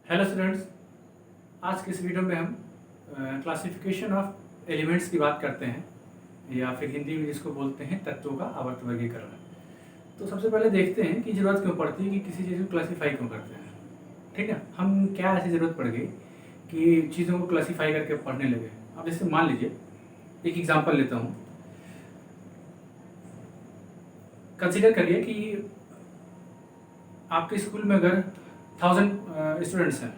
Hello students, आज के इस वीडियो में हम क्लासिफिकेशन ऑफ एलिमेंट्स की बात करते हैं या फिर हिंदी में जिसको बोलते हैं तत्वों का आवर्त वर्गीकरण। तो सबसे पहले देखते हैं कि ज़रूरत क्यों पड़ती है कि किसी चीज़ को क्लासीफाई क्यों करते हैं। ठीक है, हम क्या ऐसी ज़रूरत पड़ गई कि चीज़ों को क्लासीफाई करके पढ़ने लगे। अब जैसे मान लीजिए एक एग्जाम्पल लेता हूँ। कंसिडर करिए कि आपके स्कूल में अगर 1000 स्टूडेंट्स हैं,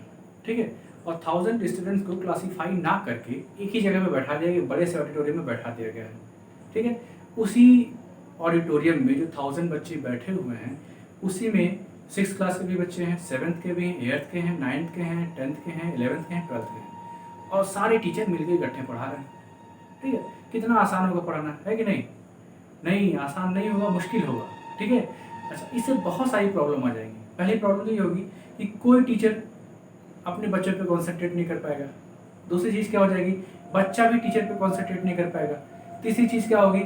ठीक है, और 1000 स्टूडेंट्स को क्लासीफाई ना करके एक ही जगह में बैठा दिया गया, बड़े से ऑडिटोरियम में बैठा दिया गया है। ठीक है, उसी ऑडिटोरियम में जो 1000 बच्चे बैठे हुए हैं उसी में 6 क्लास के भी बच्चे हैं, 7th के भी हैं, 8th के हैं, 9th के हैं, 10th के हैं, 11th के हैं, 12th के हैं, और सारे टीचर मिलकर इकट्ठे पढ़ा रहे हैं। ठीक है, कितना आसान होगा पढ़ाना, है कि नहीं? नहीं, आसान नहीं होगा, मुश्किल होगा। ठीक है, अच्छा, इससे बहुत सारी प्रॉब्लम आ जाएंगी। पहली प्रॉब्लम ये होगी कि कोई टीचर अपने बच्चों पे कॉन्सेंट्रेट नहीं कर पाएगा। दूसरी चीज़ क्या हो जाएगी, बच्चा भी टीचर पे कॉन्सेंट्रेट नहीं कर पाएगा। तीसरी चीज़ क्या होगी,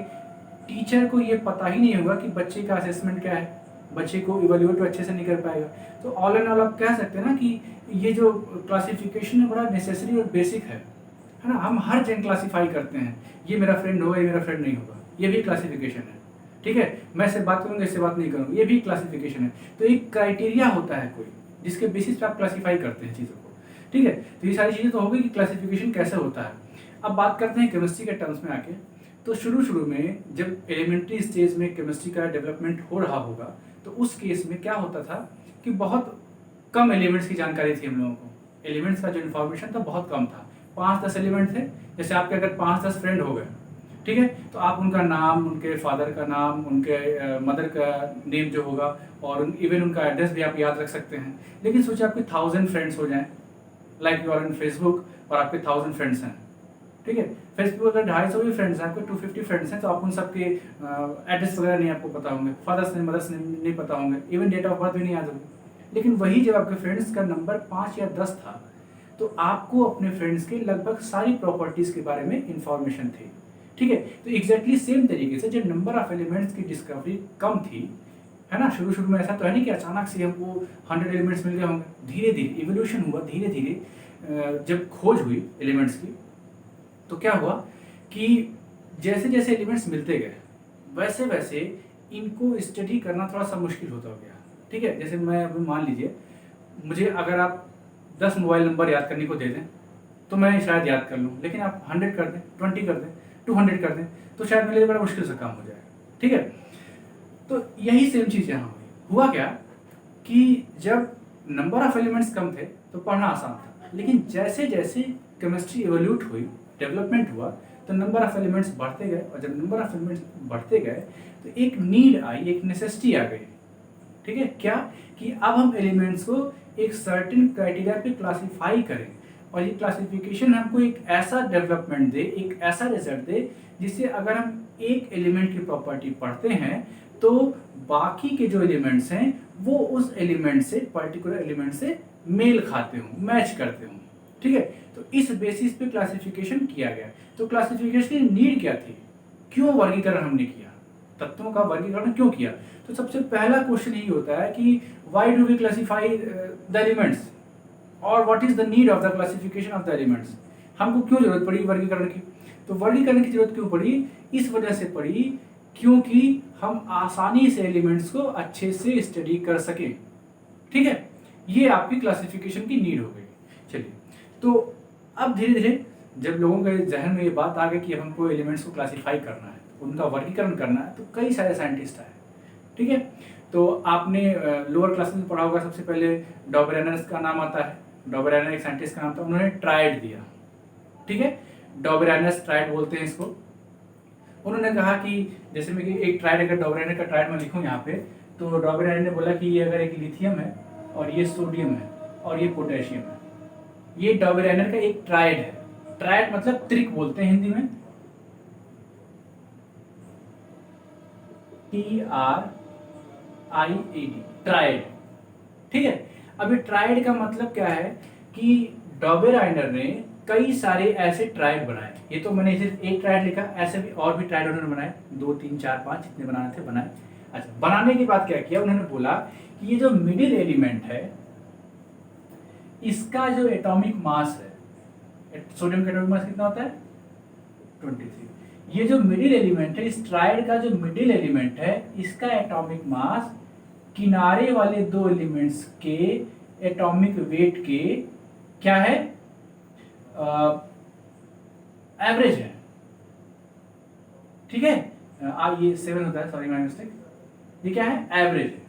टीचर को ये पता ही नहीं होगा कि बच्चे का असेसमेंट क्या है, बच्चे को इवेल्युएट अच्छे से नहीं कर पाएगा। तो ऑल एंड ऑल आप कह सकते हैं ना कि ये जो क्लासिफिकेशन है बड़ा नेसेसरी और बेसिक है ना। हम हर जगह क्लासीफाई करते हैं, ये मेरा फ्रेंड होगा, ये मेरा फ्रेंड नहीं होगा, ये भी क्लासिफिकेशन है। ठीक है, मैं इससे बात करूंगा, इससे बात नहीं करूंगा, ये भी क्लासिफिकेशन है। तो एक क्राइटेरिया होता है कोई, जिसके बेसिस पे आप क्लासीफाई करते हैं चीज़ों को। ठीक है, तो ये सारी चीज़ें तो हो गई कि क्लासिफिकेशन कैसे होता है। अब बात करते हैं केमिस्ट्री के टर्म्स में आके। तो शुरू में जब एलिमेंट्री स्टेज में केमिस्ट्री का डेवलपमेंट हो रहा होगा तो उस केस में क्या होता था कि बहुत कम एलिमेंट्स की जानकारी थी हम लोगों को। एलिमेंट्स का जो इन्फॉर्मेशन था बहुत कम था। 5-10 एलिमेंट थे। जैसे आपके अगर 5-10 फ्रेंड हो गए, ठीक है, तो आप उनका नाम, उनके फादर का नाम, उनके मदर का नेम जो होगा, और इवन उनका एड्रेस भी आप याद रख सकते हैं। लेकिन सोचिए आपके 1000 फ्रेंड्स हो जाएं, like you are in Facebook और आपके 1000 फ्रेंड्स हैं। ठीक है, फेसबुक अगर 250 भी फ्रेंड्स हैं, आपके 250 फ्रेंड्स हैं, तो आप उन सबके एड्रेस वगैरह नहीं आपको पता होंगे, फादर्स नेम, मदर्स नेम नहीं पता होंगे, इवन डेट ऑफ बर्थ भी नहीं याद होगी। लेकिन वही जब आपके फ्रेंड्स का नंबर 5 या 10 था तो आपको अपने फ्रेंड्स के लगभग सारी प्रॉपर्टीज के बारे में इंफॉर्मेशन थी। ठीक है, तो एग्जैक्टली सेम तरीके से जब नंबर ऑफ एलिमेंट्स की डिस्कवरी कम थी, है ना, शुरू में ऐसा तो है नहीं कि अचानक से हमको 100 एलिमेंट्स मिल गए होंगे। धीरे धीरे इवोल्यूशन हुआ, धीरे धीरे जब खोज हुई एलिमेंट्स की, तो क्या हुआ कि जैसे जैसे एलिमेंट्स मिलते गए वैसे वैसे इनको स्टडी करना थोड़ा सा मुश्किल होता गया। ठीक है, जैसे मैं अभी मान लीजिए मुझे अगर आप 10 मोबाइल नंबर याद करने को दे दें तो मैं शायद याद कर लूँ, लेकिन आप 100 कर दें, 20 कर दें, 200 कर दें तो शायद मेरे लिए बड़ा मुश्किल से काम हो जाएगा। ठीक है, तो यही सेम चीज़ यहाँ हुई। हुआ क्या कि जब नंबर ऑफ एलिमेंट्स कम थे तो पढ़ना आसान था, लेकिन जैसे जैसे केमिस्ट्री एवोल्यूट हुई, डेवलपमेंट हुआ, तो नंबर ऑफ एलिमेंट्स बढ़ते गए, और जब नंबर ऑफ एलिमेंट्स बढ़ते गए तो एक नीड आई, एक नेसेसिटी आ गई। ठीक है, क्या कि अब हम एलिमेंट्स को एक सर्टेन क्राइटेरिया पे क्लासीफाई करें, और ये क्लासिफिकेशन हमको एक ऐसा डेवलपमेंट दे, एक ऐसा रिजल्ट दे जिससे अगर हम एक एलिमेंट की प्रॉपर्टी पढ़ते हैं तो बाकी के जो एलिमेंट्स हैं वो उस एलिमेंट से, पर्टिकुलर एलिमेंट से मेल खाते हों, मैच करते हों। ठीक है, तो इस बेसिस पे क्लासिफिकेशन किया गया। तो क्लासिफिकेशन की नीड क्या थी, क्यों वर्गीकरण हमने किया, तत्वों का वर्गीकरण क्यों किया? तो सबसे पहला क्वेश्चन यही होता है कि why do we classify the elements, और what is the need of the classification of the elements. हमको क्यों जरूरत पड़ी वर्गीकरण की? तो वर्गीकरण की जरूरत क्यों पड़ी? इस वजह से पड़ी क्योंकि हम आसानी से एलिमेंट्स को अच्छे से स्टडी कर सकें। ठीक है, ये आपकी क्लासिफिकेशन की नीड हो गई। चलिए, तो अब धीरे धीरे जब लोगों के जहन में ये बात आ गई कि हमको एलिमेंट्स को क्लासीफाई करना है, उनका वर्गीकरण करना है, तो कई सारे साइंटिस्ट आए। ठीक है, तो आपने लोअर क्लासेस में पढ़ा होगा, सबसे पहले डॉबरेनर्स का नाम आता है। डॉबरेनर एक साइंटिस्ट का नाम था, उन्होंने ट्राइड दिया। ठीक है, डॉबरेनर्स ट्राइड बोलते हैं इसको। उन्होंने कहा कि जैसे मैं एक ट्राइड, अगर डॉबरेनर का ट्राइड मैं लिखूं यहाँ पे, तो डॉबरेनर ने बोला कि ये अगर एक लिथियम है और ये सोडियम है और ये पोटेशियम है, ये डॉबरेनर का एक ट्राइड है। ट्राइड मतलब त्रिक बोलते हैं हिंदी में, TRIAD, ट्राइड। ठीक है, अब ये ट्राइड का मतलब क्या है कि डॉबरेनर ने कई सारे ऐसे ट्राइड बनाए। ये तो मैंने सिर्फ एक ट्राइड लिखा, ऐसे भी और भी ट्राइड उन्होंने बनाए, 2, 3, 4, 5 जितने बनाने थे बनाए। अच्छा, बनाने के बाद क्या किया, उन्होंने बोला कि ये जो मिडिल एलिमेंट है इसका जो एटॉमिक मास है, सोडियम का एटॉमिक मास कितना होता है 23। ये जो मिडिल एलिमेंट है, इस ट्राइड का जो मिडिल एलिमेंट है, इसका एटॉमिक मास किनारे वाले दो एलिमेंट्स के एटॉमिक वेट के क्या है, एवरेज है। ठीक है, ये 7 होता है, सॉरी माय मिस्टेक, ये क्या है एवरेज है।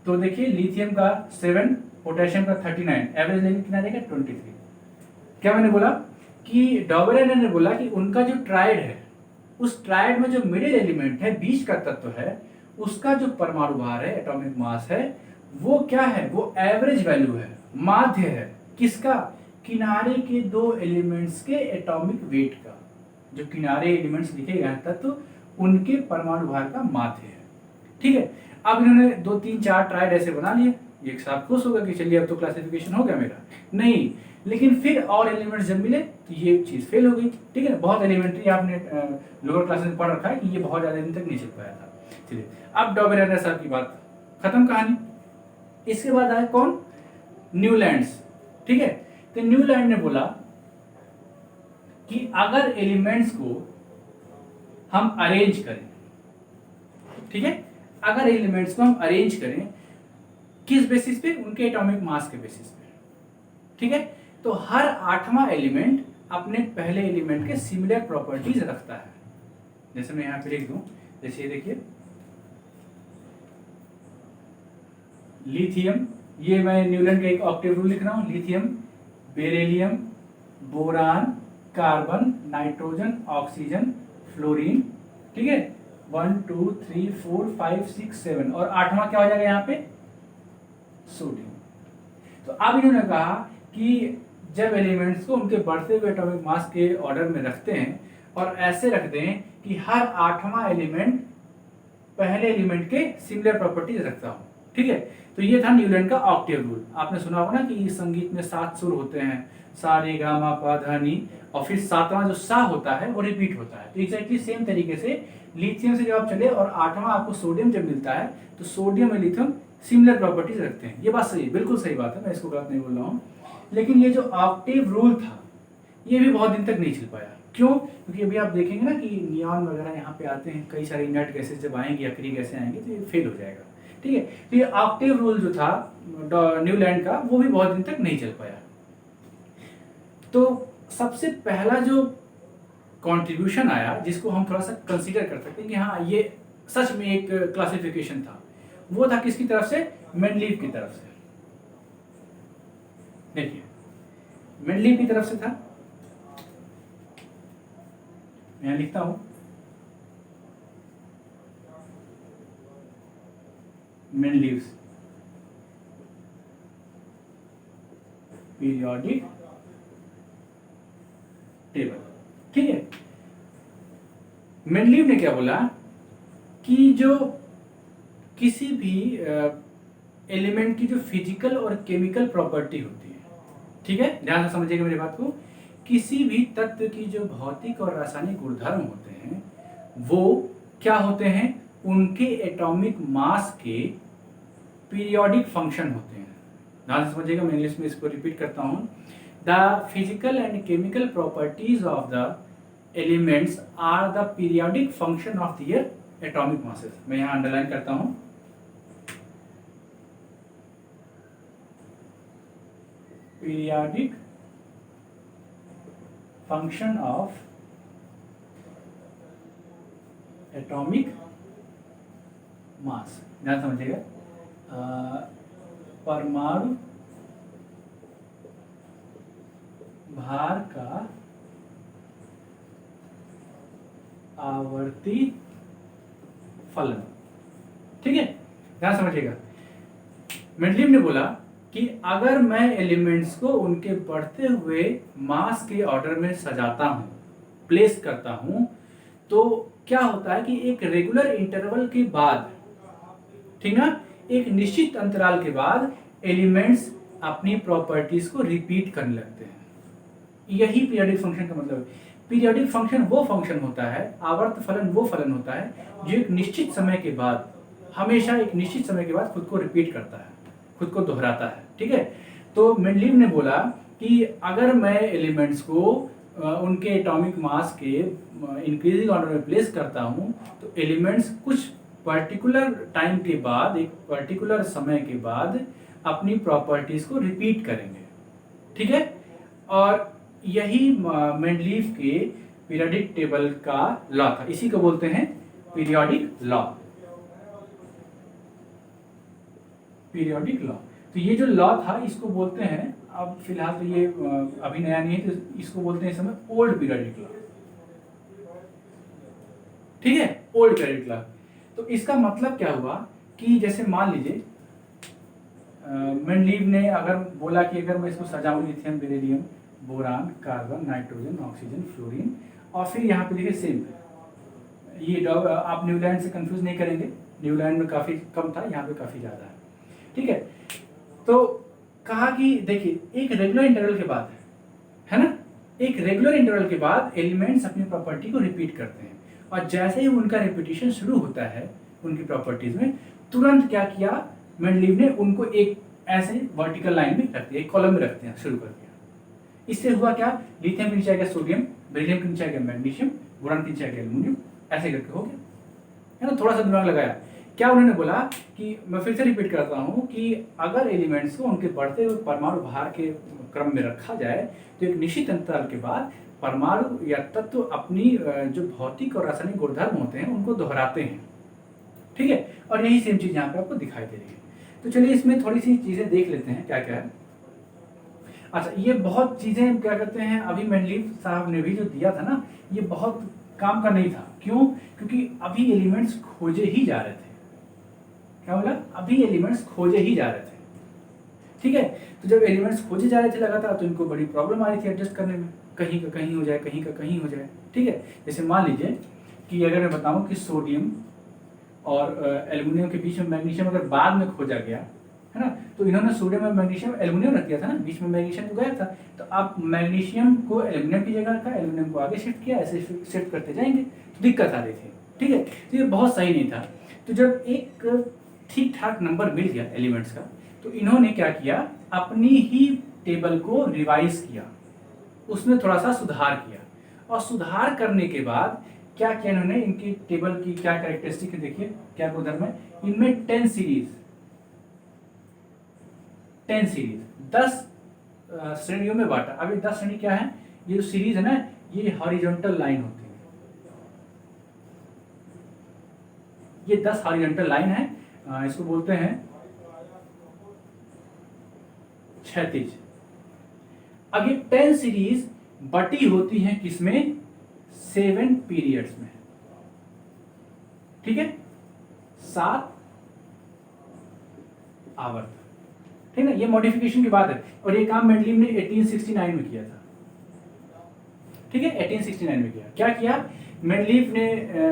तो देखिए लिथियम का 7, पोटेशियम का 39, एवरेज लेकिन कितना देगा 23। क्या मैंने बोला कि डॉबरेनर ने बोला कि उनका जो ट्राइड है, उस ट्राइड में जो मिडिल एलिमेंट है, बीच का तत्व है, उसका जो परमाणु भार है, एटॉमिक मास है, वो क्या है, वो एवरेज वैल्यू है, माध्य है। किसका, किनारे के दो एलिमेंट्स के एटॉमिक वेट का, जो किनारे एलिमेंट्स लिखे गए हैं तत्व, उनके परमाणु भार का माध्य है। ठीक है, अब इन्होंने 2 3 4 ट्राइड ऐसे बना लिए, एक साथ खुश होगा कि चलिए अब तो क्लासिफिकेशन हो गया मेरा, नहीं, लेकिन फिर और एलिमेंट्स जब मिले तो ये चीज फेल हो गई। ठीक है, बहुत एलिमेंट्री आपने लोअर क्लासेस में पढ़ रखा है कि ये बहुत ज्यादा दिन तक नहीं चल पाया था। चलिए अब डॉबरेनर साहब की बात खत्म कहानी। इसके बाद आए कौन, न्यूलैंड्स। ठीक है, तो न्यूलैंड ने बोला कि अगर एलिमेंट्स को हम अरेंज करें, ठीक है, अगर एलिमेंट्स को हम अरेंज करें किस बेसिस पे, उनके एटॉमिक मास के बेसिस पे। ठीक है, तो हर 8वां एलिमेंट अपने पहले एलिमेंट के सिमिलर प्रॉपर्टीज रखता है। जैसे मैं यहां पे लिख दूं, जैसे ये देखिए लिथियम, ये मैं न्यूलैंड का एक ऑक्टेव रूल लिख रहा हूं, lithium, beryllium, boron, carbon, nitrogen, oxygen, fluorine. ठीक है, 1 2 3 4 5 6 7 और 8वां क्या हो जाएगा यहाँ पे, सोडियम। तो अब इन्होंने कहा कि जब एलिमेंट्स को उनके बढ़ते हुए एटॉमिक मास के ऑर्डर में रखते हैं और ऐसे रख दें कि हर 8वां एलिमेंट पहले एलिमेंट के सिमिलर प्रॉपर्टीज रखता हो। ठीक है, तो ये था न्यूलैंड का ऑक्टेव रूल। आपने सुना होगा ना कि संगीत में 7 सुर होते हैं, सा रे गा मा पा धा नी, और फिर 7वां जो सा होता है वो रिपीट होता है। तो एग्जैक्टली सेम तरीके से लिथियम से जब आप चले और 8वां आपको सोडियम जब मिलता है, तो सोडियम और लिथियम सिमिलर प्रॉपर्टीज रखते हैं। ये बात सही है, बिल्कुल सही बात है, मैं इसको गलत नहीं बोल रहा हूँ। लेकिन ये जो ऑक्टेव रूल था, ये भी बहुत दिन तक नहीं चल पाया। क्यों? क्योंकि अभी आप देखेंगे ना कि नियॉन वगैरह यहाँ पे आते हैं, कई सारी नट गैसेस जब आएंगी, अक्री गैसें आएंगी, तो ये फेल हो जाएगा। ठीक है, तो ये ऑक्टेव रूल जो था न्यूलैंड का, वो भी बहुत दिन तक नहीं चल पाया। तो सबसे पहला जो कंट्रीब्यूशन आया, जिसको हम थोड़ा सा कंसीडर कर सकते हैं कि हाँ ये सच में एक क्लासिफिकेशन था, वो था किसकी तरफ से, मेंडलीव की तरफ से। देखिए मेंडलीव की तरफ से था, मैं लिखता हूं मेंडलीव्स पीरियोडिक टेबल। ठीक है, मेंडलीव ने क्या बोला कि जो किसी भी एलिमेंट की जो फिजिकल और केमिकल प्रॉपर्टी होती है, ठीक है, ध्यान से समझिएगा मेरी बात को, किसी भी तत्व की जो भौतिक और रासायनिक गुणधर्म होते हैं, वो क्या होते हैं, उनके एटॉमिक मास के पीरियोडिक फंक्शन होते हैं। ध्यान से समझिएगा, मैं इंग्लिश में इसको रिपीट करता हूं, the physical and chemical properties of the elements are the periodic function of their atomic masses. मैं यहां अंडरलाइन करता हूं, periodic function of atomic mass. ध्यान समझिएगा, परमाणु भार का आवर्ती फलन। ठीक है, ध्यान समझिएगा, मेंडलीव ने बोला कि अगर मैं एलिमेंट्स को उनके बढ़ते हुए मास के ऑर्डर में सजाता हूं, प्लेस करता हूं, तो क्या होता है कि एक रेगुलर इंटरवल के बाद, ठीक ना, एक निश्चित अंतराल के बाद एलिमेंट्स अपनी प्रॉपर्टीज को रिपीट करने लगते हैं। यही पीरियोडिक फंक्शन का मतलब है। पीरियोडिक फंक्शन वो फंक्शन होता है, आवर्त फलन वो फलन होता है जो एक निश्चित समय के बाद, हमेशा एक निश्चित समय के बाद खुद को रिपीट करता है, खुद को दोहराता है। ठीक है, तो मेंडलीव ने बोला कि अगर मैं एलिमेंट्स को उनके एटॉमिक मास के इंक्रीजिंग ऑर्डर में प्लेस करता हूँ तो एलिमेंट्स कुछ पर्टिकुलर टाइम के बाद, एक पर्टिकुलर समय के बाद अपनी प्रॉपर्टीज को रिपीट करेंगे। ठीक है, और यही मेंडलीव के पीरियोडिक टेबल का लॉ था, इसी को बोलते हैं पीरियोडिक लॉ। पीरियोडिक लॉ, तो ये जो लॉ था इसको बोलते हैं, अब फिलहाल तो ये अभी नया नहीं है, तो इसको बोलते हैं इस समय ओल्ड पीरियोडिक लॉ। ठीक है, ओल्ड पीरियोडिक लॉ। तो इसका मतलब क्या हुआ कि जैसे मान लीजिए मेंडलीव ने अगर बोला कि अगर मैं इसको सजाऊं lithium, beryllium, boron, carbon, nitrogen, oxygen, fluorine, और फिर यहाँ पे देखिए सेम, ये आप न्यूलैंड से कंफ्यूज नहीं करेंगे, न्यूलैंड में काफी कम था, यहाँ पे काफी ज्यादा है। ठीक है, तो कहा कि देखिए एक रेगुलर इंटरवल के बाद, है ना, एक रेगुलर इंटरवल के बाद एलिमेंट्स अपनी प्रॉपर्टी को रिपीट करते हैं, और जैसे ही उनका रिपीटिशन शुरू होता है उनकी प्रॉपर्टीज में, तुरंत क्या किया मेंडलीव ने, उनको एक ऐसे वर्टिकल लाइन में रख दिया, एक कॉलम में रख दिया, शुरू कर दिया। इससे हुआ क्या, लिथियम के नीचे आ गया सोडियम, बेरिलियम के नीचे आ गया मैग्नीशियम, बोरान के नीचे आ गया एल्यूमिनियम, ऐसे करके हो गया, है ना। थोड़ा सा दिमाग लगाया, क्या उन्होंने बोला कि मैं फिर से रिपीट करता हूं कि अगर एलिमेंट्स को उनके बढ़ते हुए परमाणु भार के क्रम में रखा जाए तो एक निश्चित अंतराल के बाद परमाणु या तत्व अपनी जो भौतिक और रासायनिक गुणधर्म होते हैं उनको दोहराते हैं। ठीक है, और यही सेम चीज यहाँ पे आपको दिखाई दे रही है। तो चलिए इसमें थोड़ी सी चीजें देख लेते हैं क्या क्या है। अच्छा, ये बहुत चीजें क्या कहते हैं, अभी मेंडलीव साहब ने भी जो दिया था ना, ये बहुत काम का नहीं था। क्यों? क्योंकि अभी एलिमेंट्स खोजे ही जा रहे थे। क्या बोला? अभी एलिमेंट्स खोजे ही जा रहे थे। ठीक है, तो जब एलिमेंट्स खोजे जा रहे थे लगातार तो इनको बड़ी प्रॉब्लम आ रही थी एडजस्ट करने में, कहीं का कहीं हो जाए, कहीं का कहीं हो जाए। ठीक है, जैसे मान लीजिए कि अगर मैं बताऊं कि सोडियम और एल्यूमिनियम के बीच में मैग्नीशियम अगर बाद में खोजा गया, है ना, तो इन्होंने सोडियम और मैग्नीशियम, एल्यूमिनियम रख दिया था ना, बीच में मैग्नीशियम तो गया था, तो आप मैग्नीशियम को एल्यूमिनियम की जगह रखा, एल्यूमिनियम को आगे शिफ्ट किया, ऐसे शिफ्ट करते जाएंगे तो दिक्कत आ रही थी। ठीक है, तो ये बहुत सही नहीं था। तो जब एक ठीक ठाक नंबर मिल गया एलिमेंट्स का, तो इन्होंने क्या किया, अपनी ही टेबल को रिवाइज किया, उसमें थोड़ा सा सुधार किया, और सुधार करने के बाद क्या किया इन्होंने, इनकी टेबल की क्या कैरेक्टरिस्टिक है देखिए, क्या गुणधर्म है इनमें, 10 सीरीज 10 श्रेणियों में बांटा। अब ये 10 श्रेणी क्या है, ये जो सीरीज है ना, ये हॉरिजॉन्टल लाइन होती है, ये 10 हॉरिजॉन्टल लाइन है, इसको बोलते हैं क्षैतिज। अब ये 10 सीरीज बटी होती है किसमें, 7 पीरियड्स में। ठीक है, 7 आवर्त। ठीक है ना, ये मॉडिफिकेशन की बात है, और ये काम मेंडलीव ने 1869 में किया था। ठीक है, 1869 में किया। क्या किया मेंडलीव ने,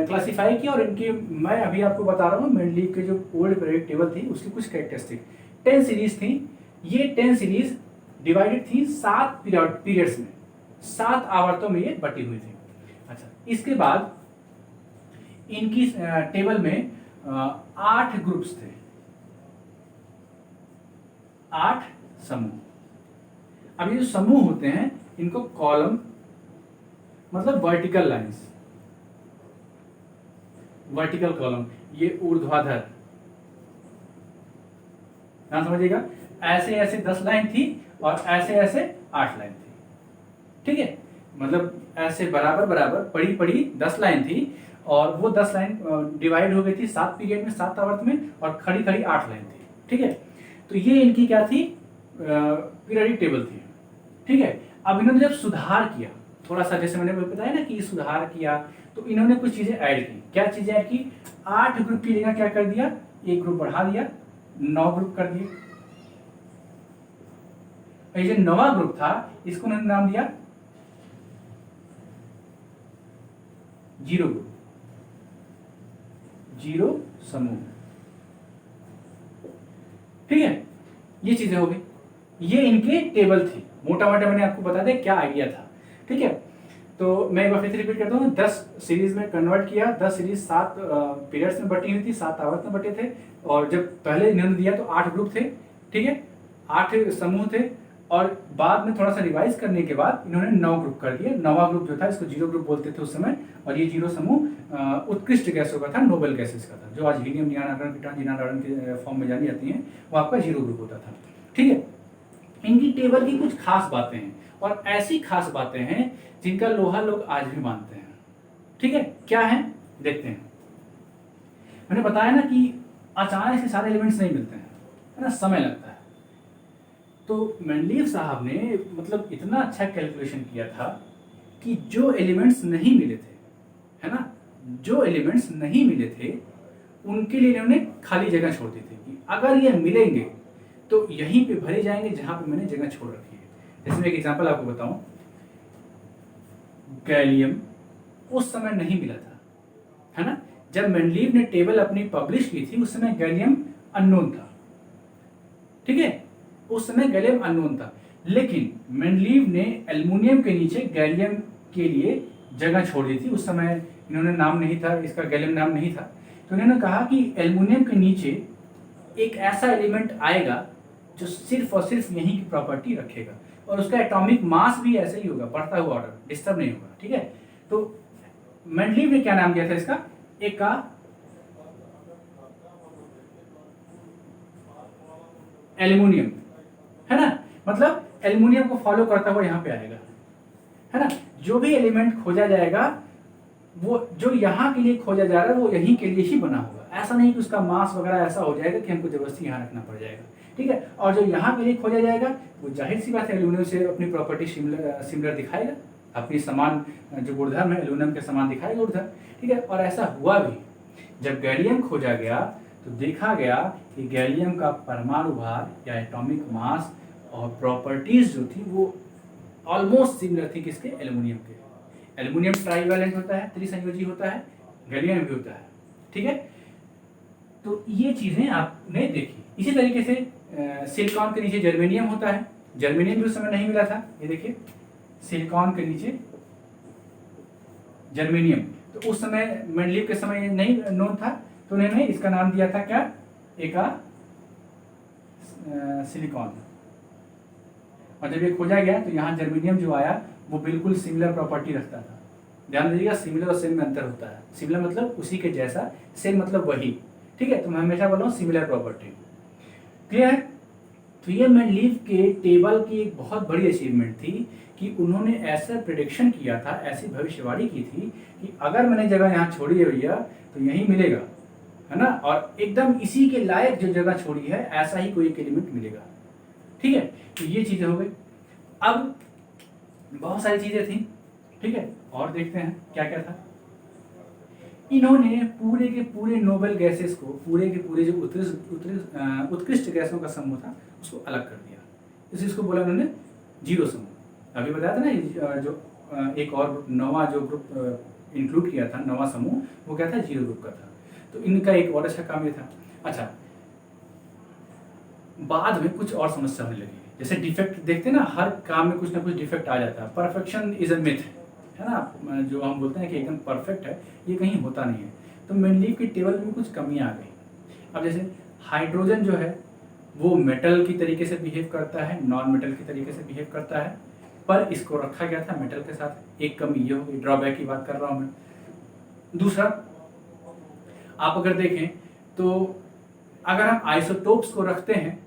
क्लासिफाई किया, और इनके मैं अभी आपको बता रहा हूँ मेंडलीव के जो ओल्ड पीरियोडिक टेबल थी उसकी कुछ कैरेक्टरिस्टिक। 10 सीरीज थी, ये 10 सीरीज डिवाइडेड थी 7 पीरियड्स में, 7 आवर्तों में ये बटी हुई थी। अच्छा, इसके बाद इनकी टेबल में 8 ग्रुप्स थे, 8 समूह। अब ये जो समूह होते हैं इनको कॉलम, मतलब वर्टिकल लाइंस, वर्टिकल कॉलम, ये ऊर्ध्वाधर, ध्यान समझिएगा, ऐसे ऐसे 10 लाइन थी और ऐसे ऐसे 8 लाइन थी। ठीक है, मतलब ऐसे बराबर बराबर पड़ी पड़ी 10 लाइन थी, और वो 10 लाइन डिवाइड हो गई थी 7 पीरियड में, 7 आवर्त में, और खड़ी खड़ी 8 लाइन थी। ठीक है, तो ये इनकी क्या थी, पीरियोडिक टेबल थी। ठीक है, अब इन्होंने जब सुधार किया थोड़ा सा, जैसे मैंने बताया ना कि सुधार किया, तो इन्होंने कुछ चीजें ऐड की। क्या चीजें ऐड की, 8 ग्रुप की जगह क्या कर दिया, एक ग्रुप बढ़ा दिया, 9 ग्रुप कर दिए। ये जो 9वां ग्रुप था इसको उन्होंने नाम दिया जीरो ग्रुप, जीरो समूह। ठीक है, ये चीजें हो गई, ये इनके टेबल थी, मोटा मोटा मैंने आपको बता दें क्या आइडिया था। ठीक है, तो मैं एक बार फिर से रिपीट करता हूँ, 10 सीरीज में कन्वर्ट किया, 10 सीरीज 7 पीरियड्स में बटी हुई थी, 7 आवर्त में बटे थे, और जब पहले इन्होंने दिया तो 8 ग्रुप थे। ठीक है, 8 समूह थे और बाद में थोड़ा सा रिवाइज करने के बाद इन्होंने 9 ग्रुप कर दिए। 9वां ग्रुप जो था इसको 0 ग्रुप बोलते थे उस समय, और ये 0 समूह उत्कृष्ट गैसों का था, नोबेल गैसेस का था, जो आज हीलियम, नियॉन आर्गन, कीटान, जिनान आर्गन के फॉर्म में जानी जाती हैं, वो आपका 0 ग्रुप होता था। ठीक है, इनकी टेबल की कुछ खास बातें हैं, और ऐसी खास बातें हैं जिनका लोहा लोग आज भी मानते हैं। ठीक है, क्या है देखते हैं। मैंने बताया ना कि अचानक से सारे एलिमेंट्स नहीं मिलते हैं, है ना, समय लगता है। तो मेंडलीव साहब ने मतलब इतना अच्छा कैलकुलेशन किया था कि जो एलिमेंट्स नहीं मिले थे, है ना, जो एलिमेंट्स नहीं मिले थे उनके लिए इन्होंने खाली जगह छोड़ दी थी कि अगर ये मिलेंगे तो यहीं पे भरे जाएंगे जहां पे मैंने जगह छोड़ रखी है। जैसे मैं एक एग्जांपल आपको बताऊं, गैलियम उस समय नहीं मिला था, है ना, जब मेंडलीव ने टेबल अपनी पब्लिश की थी उस समय गैलियम अननोन था। ठीक है, उस समय गैलियम अननोन था, लेकिन मेंडलीव ने एल्युमिनियम के नीचे गैलियम के लिए जगह छोड़ दी थी। उस समय इन्होंने नाम नहीं था इसका, गैलियम नाम नहीं था, तो इन्होंने कहा कि एल्युमिनियम के नीचे एक ऐसा एलिमेंट आएगा जो सिर्फ और सिर्फ यहीं की प्रॉपर्टी रखेगा, और उसका एटॉमिक मास भी ऐसे ही होगा, बढ़ता हुआ ऑर्डर, डिस्टर्ब नहीं होगा। ठीक है, तो मेंडलीव ने क्या नाम दिया था इसका, एक का एल्युमिनियम, है ना, मतलब एल्युमिनियम को फॉलो करता हुआ यहां पे आएगा, है ना। जो भी एलिमेंट खोजा जाएगा वो जो यहाँ के लिए खोजा जा रहा है वो यहीं के लिए ही बना होगा, ऐसा नहीं कि उसका मास वगैरह ऐसा हो जाएगा कि हमको जबरदस्ती यहाँ रखना पड़ जाएगा। ठीक है, और जो यहाँ के लिए खोजा जाएगा वो जाहिर सी बात है एल्यूमिनियम से अपनी प्रॉपर्टी सिमिलर दिखाएगा, अपनी समान जो गुणधर्म है एल्यूमिनियम के समान दिखाएगा गुणधर्म। ठीक है, और ऐसा हुआ भी। जब गैलियम खोजा गया तो देखा गया कि गैलियम का परमाणु भार या एटॉमिक मास और प्रॉपर्टीज जो थी वो ऑलमोस्ट सिमिलर थी किसके, एल्यूमिनियम के। एल्यूमिनियम ट्राइवैलेंट होता है, त्रिसंयोजी होता है, गैलियम भी होता है। ठीक है, तो ये चीजें आपने देखी। इसी तरीके से सिलिकॉन के नीचे जर्मेनियम होता है, जर्मेनियम भी उस समय नहीं मिला था, ये देखिए सिलिकॉन के नीचे जर्मेनियम, तो उस समय मेंडलीव के समय ये नहीं नोन था, तो उन्होंने इसका नाम दिया था क्या, एका सिलिकॉन। और जब ये खोजा गया तो यहाँ जर्मेनियम जो आया वो बिल्कुल सिमिलर प्रॉपर्टी रखता था। ध्यान दीजिएगा, सिमिलर और सेम में अंतर होता है। सिमिलर मतलब उसी के जैसा, सेम मतलब वही। ठीक है, तो मैं हमेशा बोल रहा हूँ सिमिलर प्रॉपर्टी। क्लियर है, तो ये मेंडलीव के टेबल की एक बहुत बड़ी अचीवमेंट थी कि उन्होंने ऐसा प्रिडिक्शन किया था, ऐसी भविष्यवाणी की थी कि अगर मैंने जगह यहाँ छोड़ी है भैया तो यहीं मिलेगा, है ना, और एकदम इसी के लायक जो जगह छोड़ी है ऐसा ही कोई एक एलिमेंट मिलेगा। ठीक है, तो ये चीजें हो गई। अब बहुत सारी चीजें थी, ठीक है, और देखते हैं क्या क्या था। इन्होंने पूरे के पूरे नोबेल गैसेस को, पूरे के पूरे जो उत्कृष्ट गैसों का समूह था उसको अलग कर दिया। इसको बोला उन्होंने 0 समूह। अभी बताया था ना जो एक और 9वां जो ग्रुप इंक्लूड किया था, 9वां समूह, वो क्या था, 0 ग्रुप का था। तो इनका एक और अच्छा काम ये था। अच्छा, बाद में कुछ और समस्या होने लगी, जैसे डिफेक्ट देखते हैं ना, हर काम में कुछ ना कुछ डिफेक्ट आ जाता है। परफेक्शन इज अ मिथ, है ना, जो हम बोलते हैं कि एकदम परफेक्ट है, ये कहीं होता नहीं है। तो मेंडलीव की टेबल में कुछ कमियां आ गई। अब जैसे हाइड्रोजन जो है वो मेटल की तरीके से बिहेव करता है, नॉन मेटल की तरीके से बिहेव करता है, पर इसको रखा गया था मेटल के साथ। एक कमी ये हो गई, ड्रॉबैक की बात कर रहा हूँ मैं। दूसरा, आप अगर देखें तो अगर हम आइसोटोप्स को रखते हैं,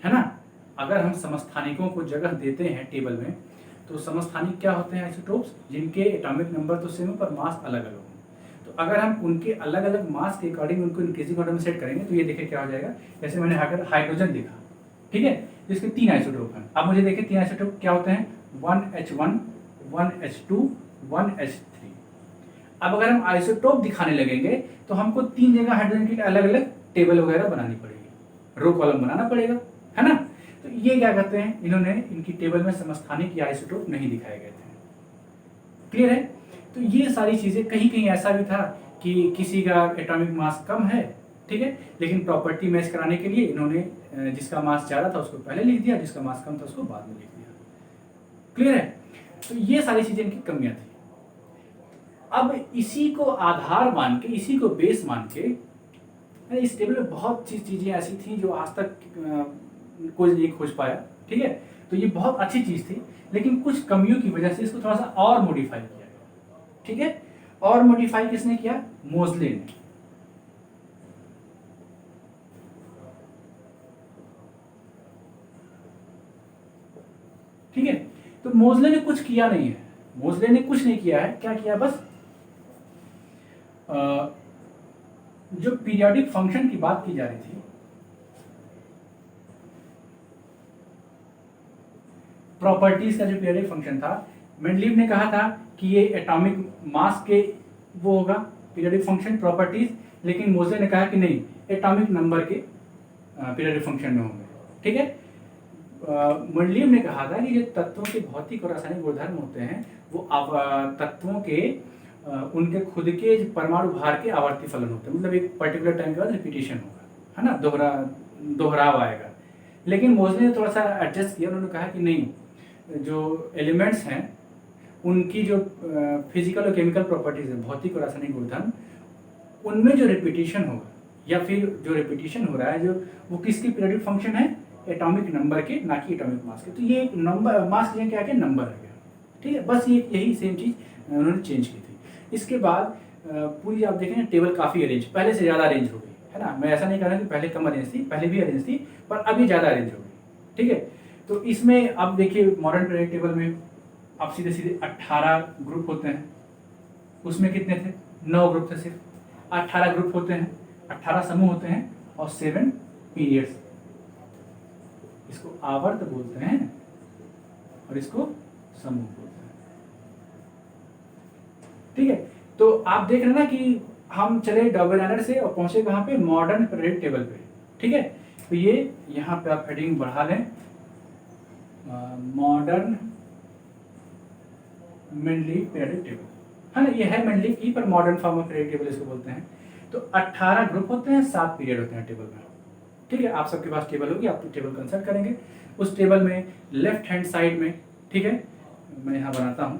है ना, अगर हम समस्थानिकों को जगह देते हैं टेबल में, तो समस्थानिक क्या होते हैं, आइसोटोप्स, जिनके एटॉमिक नंबर तो सेम है पर मास अलग अलग हो। तो अगर हम उनके अलग अलग मास के अकॉर्डिंग उनको इंक्रीजिंग ऑर्डर में सेट करेंगे तो ये देखिए क्या हो जाएगा। जैसे मैंने अगर हाइड्रोजन देखा, ठीक है, जिसके 3 आइसोटोप हैं। अब मुझे देखिए 3 आइसोटोप क्या होते हैं, 1H1, 1H2, 1H3। अब अगर हम आइसोटोप दिखाने लगेंगे तो हमको 3 जगह हाइड्रोजन की अलग अलग टेबल वगैरह बनानी पड़ेगी, रो कॉलम बनाना पड़ेगा, है ना। तो ये क्या करते हैं, इन्होंने इनकी टेबल में समस्थानिक या आइसोटोप नहीं दिखाए गए थे। क्लियर है, तो ये सारी चीजें, कहीं कहीं ऐसा भी था कि किसी का एटॉमिक मास कम है, ठीक है, लेकिन प्रॉपर्टी मैच कराने के लिए इन्होंने जिसका मास ज्यादा था उसको पहले लिख दिया, जिसका मास कम था उसको बाद में लिख दिया। क्लियर है, तो ये सारी चीजें इनकी कमियां थी। अब इसी को आधार मान के, इसी को बेस मान के, इस टेबल में बहुत सी चीजें ऐसी थी जो आज तक कोई नहीं खोज पाया, ठीक है। तो ये बहुत अच्छी चीज़ थी, लेकिन कुछ कमियों की वजह से इसको थोड़ा सा और मॉडिफाई किया गया, ठीक है। और मॉडिफाई किसने किया? मोजले ने। ठीक है, तो मोजले ने कुछ किया नहीं है, मोजले ने कुछ नहीं किया है। क्या किया? बस जो पीरियोडिक फंक्शन की बात की जा रही थी, प्रॉपर्टीज का जो पीरियोडिक फंक्शन था, मेंडलीव ने कहा था कि ये एटॉमिक मास के वो होगा पीरियोडिक फंक्शन प्रॉपर्टीज, लेकिन मोजले ने कहा कि नहीं, एटॉमिक नंबर के पीरियोडिक फंक्शन में होंगे, ठीक है। मेंडलीव ने कहा था कि जो तत्वों के भौतिक और रासायनिक गुणधर्म होते हैं वो तत्वों के उनके खुद के परमाणु भार के आवर्ती फलन होते हैं, मतलब एक पर्टिकुलर टाइम के बाद रिपीटेशन होगा, है ना, दोहराव आएगा। लेकिन मोजले ने थोड़ा सा एडजस्ट किया, उन्होंने कहा कि नहीं, जो एलिमेंट्स हैं उनकी जो फिजिकल और केमिकल प्रॉपर्टीज है, भौतिक और रासायनिक गुणधर्म, उनमें जो रिपीटेशन होगा या फिर जो रिपीटेशन हो रहा है, जो वो किसकी पीरियोडिक फंक्शन है? एटॉमिक नंबर के, ना कि एटॉमिक मास के। तो ये नंबर मास के क्या क्या नंबर है, ठीक है। बस ये यही सेम चीज़ उन्होंने चेंज की थी। इसके बाद पूरी आप देखें टेबल काफ़ी अरेंज, पहले से ज़्यादा अरेंज हो गई, है ना। मैं ऐसा नहीं कह रहा कि पहले कम अरेंज थी, पहले भी अरेंज थी, पर अभी ज़्यादा अरेंज हो गई, ठीक है। तो इसमें आप देखिए मॉडर्न पीरियोडिक टेबल में आप सीधे सीधे 18 ग्रुप होते हैं, उसमें कितने थे? 9 ग्रुप थे सिर्फ। 18 ग्रुप होते हैं, 18 समूह होते हैं और 7 पीरियड्स। इसको आवर्त बोलते हैं और इसको समूह बोलते हैं, ठीक है। तो आप देख रहे हैं ना कि हम चले डबल लाइनर से और पहुंचे कहां पे? मॉडर्न पीरियोडिक टेबल पे, ठीक है। तो ये यहां पे आप हेडिंग बढ़ा लें, मॉडर्न मेंडलीव पीरियोडिक टेबल, है ना। ये है मेंडलीव की, पर modern form of periodic table इसको बोलते हैं। तो 18 ग्रुप होते हैं, 7 पीरियड होते हैं टेबल में, ठीक है। आप सबके पास टेबल होगी, आप टेबल कंसल्ट करेंगे। उस टेबल में लेफ्ट हैंड साइड में, ठीक है, मैं यहां बनाता हूं,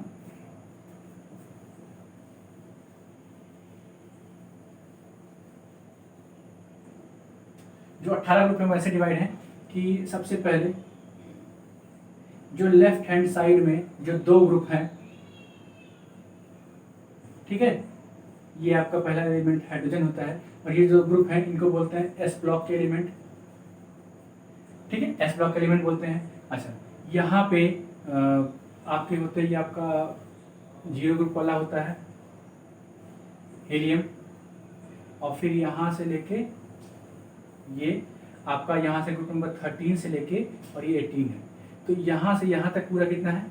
जो 18 ग्रुप में वैसे डिवाइड है कि सबसे पहले जो लेफ्ट हैंड साइड में जो 2 ग्रुप हैं, ठीक है, ये आपका पहला एलिमेंट हाइड्रोजन होता है, और ये जो ग्रुप हैं इनको बोलते हैं एस ब्लॉक के एलिमेंट, ठीक है, एस ब्लॉक के एलिमेंट बोलते हैं। अच्छा, यहाँ पे आपके होते हैं, ये आपका 0 ग्रुप वाला होता है हीलियम, और फिर यहाँ से लेके ये आपका यहाँ से ग्रुप नंबर 13 से लेके और ये 18 है। तो यहाँ से यहाँ तक पूरा कितना है?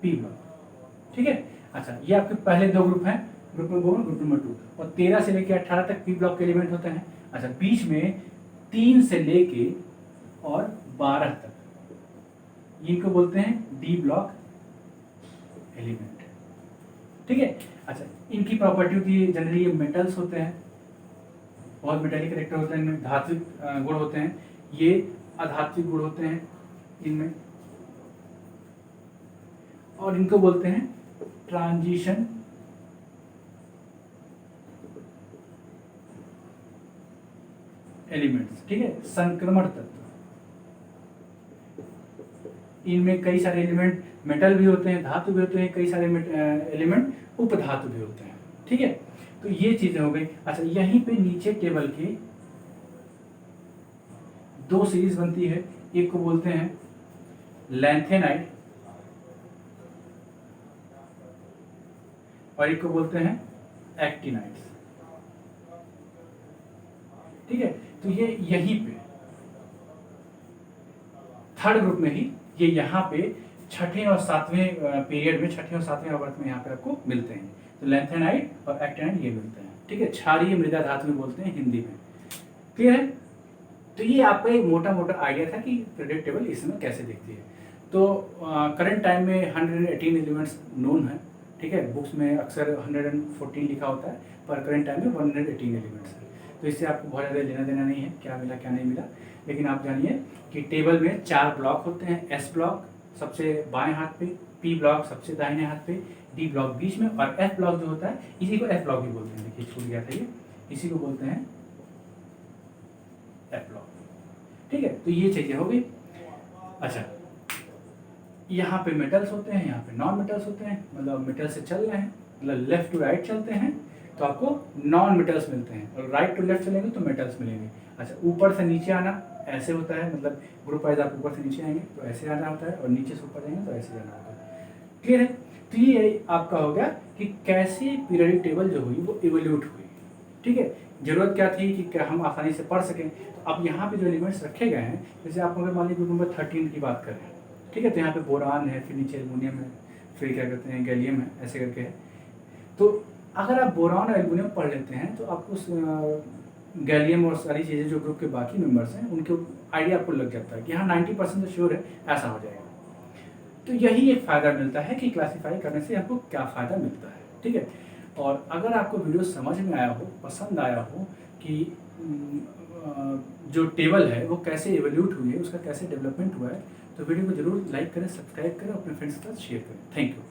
पी ब्लॉक, ठीक है। अच्छा, ये आपके पहले 2 ग्रुप हैं, ग्रुप नंबर 1, ग्रुप नंबर 2, और 13 से लेके 18 तक पी ब्लॉक के एलिमेंट होते हैं। अच्छा, बीच में 3 से लेके और 12 तक इनको बोलते हैं डी ब्लॉक एलिमेंट, ठीक है। अच्छा, इनकी प्रॉपर्टी होती है, जनरली ये मेटल्स होते हैं, बहुत मेटालिक कैरेक्टर होते हैं इनमें, धात्विक गुण होते हैं, ये अधात्विक गुण होते हैं इनमें, और इनको बोलते हैं ट्रांजिशन एलिमेंट्स, ठीक है, संक्रमण तत्व। इनमें कई सारे एलिमेंट मेटल भी होते हैं, धातु भी होते हैं, कई सारे एलिमेंट उपधातु भी होते हैं, ठीक है। तो ये चीजें हो गई। अच्छा, यहीं पे नीचे टेबल के 2 सीरीज बनती है, एक को बोलते हैं लैंथेनाइड और एक को बोलते हैं एक्टिनाइड्स, ठीक है। तो ये यहीं पे थर्ड ग्रुप में ही ये यहाँ पे छठे और सातवें पीरियड में, छठे और सातवें आवर्त में यहाँ पे आपको मिलते हैं। तो लैंथेनाइड और एक्टिनाइड ये मिलते हैं, ठीक है। क्षारीय मृदा धातु में बोलते हैं हिंदी में, क्लियर है। तो ये आपका एक मोटा मोटा आइडिया था कि पीरियोडिक टेबल इस समय कैसे दिखती है। तो करंट टाइम में 118 एलिमेंट्स नोन है, ठीक है। बुक्स में अक्सर 114 लिखा होता है, पर करंट टाइम में 118 एलिमेंट्स है। तो इससे आपको बहुत ज़्यादा लेना देना नहीं है क्या मिला क्या नहीं मिला, लेकिन आप जानिए कि टेबल में 4 ब्लॉक होते हैं। एस ब्लॉक सबसे बाएं हाथ पे, पी ब्लॉक सबसे दाहिने हाथ पे, डी ब्लॉक बीच में, और एफ ब्लॉक जो होता है इसी को एफ ब्लॉक भी बोलते हैं। देखिए छूट गया था ये, इसी को बोलते हैं एफ ब्लॉक। ठीक है, तो ये चीज़ें हो गई। अच्छा, यहाँ पे मेटल्स होते हैं, यहाँ पे नॉन मेटल्स होते हैं। मतलब मेटल से चल रहे हैं, मतलब लेफ्ट टू राइट चलते हैं तो आपको नॉन मेटल्स मिलते हैं, और राइट टू लेफ्ट चलेंगे तो मेटल्स मिलेंगे। अच्छा, ऊपर से नीचे आना ऐसे होता है, मतलब ग्रुप वाइज आप ऊपर से नीचे आएंगे तो ऐसे आना होता है, और नीचे से ऊपर जाएंगे तो ऐसे जाना होता है। क्लियर है? तो ये आपका हो गया कि कैसे पीरियडिक टेबल जो हुई वो इवोल्यूट हुई। ठीक है, जरूरत क्या थी कि हम आसानी से पढ़ सकें। तो अब यहाँ पे जो एलिमेंट्स रखे गए हैं, जैसे आप अगर मान लीजिए ग्रुप नंबर 13 की बात करें, ठीक है, तो यहाँ पे बोरान है, फिर नीचे एल्युमिनियम है, फिर क्या कहते हैं गैलियम है, ऐसे करके है। तो अगर आप बोरान और एल्युमिनियम पढ़ लेते हैं तो आपको गैलियम और सारी चीज़ें जो ग्रुप के बाकी मेंबर्स हैं उनके आइडिया आपको लग जाता है कि हाँ 90% तो श्योर है, ऐसा हो जाएगा। तो यही एक फ़ायदा मिलता है कि क्लासीफाई करने से आपको क्या फ़ायदा मिलता है। ठीक है, और अगर आपको वीडियो समझ में आया हो, पसंद आया हो कि जो टेबल है वो कैसे एवोल्यूट हुई है, उसका कैसे डेवलपमेंट हुआ है, तो वीडियो को जरूर लाइक करें, सब्सक्राइब करें, अपने फ्रेंड्स के साथ शेयर करें। Thank you.